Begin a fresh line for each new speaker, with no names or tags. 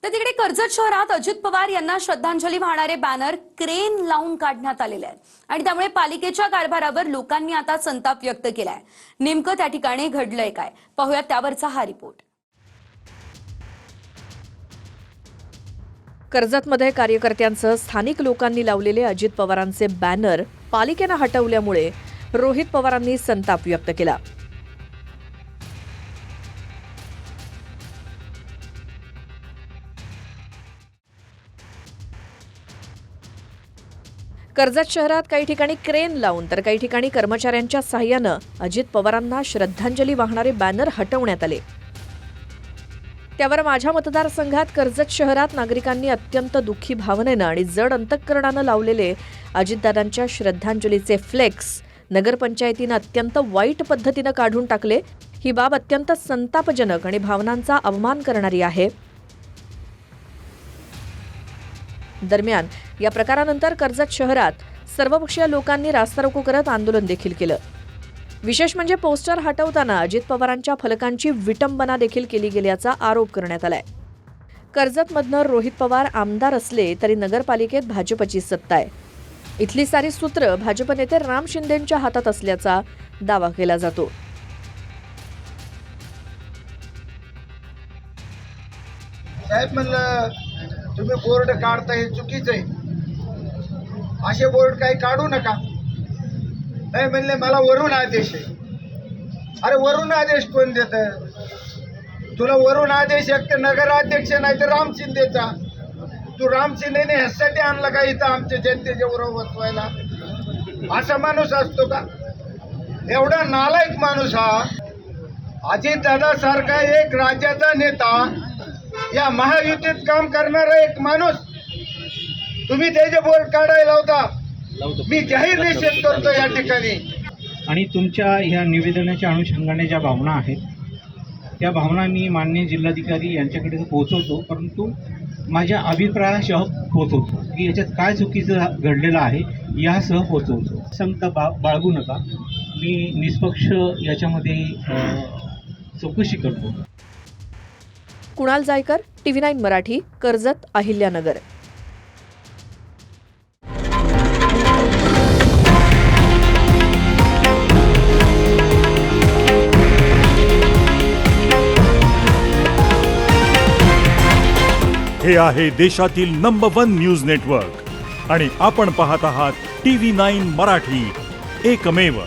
तर तिकडे कर्जत शहरात अजित पवार यांना श्रद्धांजली वाहणारे बॅनर क्रेन लावून काढण्यात आलेले आहेत आणि त्यामुळे पालिकेच्या कारभारावर लोकांनी आता संताप व्यक्त केलाय। नेमकं त्या ठिकाणी घडलंय काय पाहूयात त्यावरचा हा रिपोर्ट।
कर्जतमध्ये कार्यकर्त्यांसह स्थानिक लोकांनी लावलेले अजित पवारांचे बॅनर पालिकेने हटवल्यामुळे रोहित पवारांनी संताप व्यक्त केला। कर्जत शहरात काही ठिकाणी क्रेन लावून तर काही ठिकाणी कर्मचाऱ्यांच्या सहाय्यानं अजित पवारांना श्रद्धांजली वाहणारे बॅनर हटवण्यात आले। त्यावर माझ्या मतदारसंघात कर्जत शहरात नागरिकांनी अत्यंत दुःखी भावनेनं आणि जड अंतःकरणानं लावलेले अजितदादांच्या श्रद्धांजलीचे फ्लेक्स नगरपंचायतीनं अत्यंत वाईट पद्धतीनं काढून टाकले। ही बाब अत्यंत संतापजनक आणि भावनांचा अवमान करणारी आहे। दरम्यान या प्रकारानंतर कर्जत शहरात सर्वपक्षीय लोकांनी रास्तारोको करत आंदोलन देखील केलं। विशेष म्हणजे पोस्टर हटवताना अजित पवारांच्या फलकांची विटंबना देखील केली गेल्याचा आरोप करण्यात आलाय। कर्जतमधनं रोहित पवार आमदार असले तरी नगरपालिकेत भाजपची सत्ता आहे। इथली सारी सूत्र भाजप नेते राम शिंदेंच्या हातात असल्याचा दावा केला जातो।
साहेब म्हणलं तुम्ही बोर्ड काढता हे चुकीचं आहे, असे बोर्ड काही काढू नका। नाही म्हणले मला वरून आदेश आहे। अरे वरून आदेश कोण देत? तुला वरून आदेश एक तर नगराध्यक्ष नाही तर राम शिंदेचा। तू राम शिंदेने ह्यासाठी आणला का इथं आमच्या जनतेच्या बरोबर बसवायला? असा माणूस असतो का? एवढा नालायक माणूस हा अजितदादा सारखा एक राज्याचा नेता, या महायुतीत काम करणारा एक माणूस, तुम्ही त्याचे बोर्ड काढायला होता। मी जाहीर निषेध करतो या ठिकाणी।
आणि तुमच्या ह्या निवेदनाच्या अनुषंगाने ज्या भावना आहेत त्या भावना मी माननीय जिल्हाधिकारी यांच्याकडे पोहोचवतो, परंतु माझ्या अभिप्रायासह पोहोचवतो की याच्यात काय चुकीचं घडलेलं आहे यासह पोहोचवतो। संत बाळगू नका, मी निष्पक्ष याच्यामध्ये चौकशी करतो।
कुणाल जायकर, TV9 मराठी, कर्जत, अहिल्यानगर।
हे आहे देशातील नंबर 1 न्यूज नेटवर्क आणि आपण पाहत आहात TV9 मराठी, एकमेव।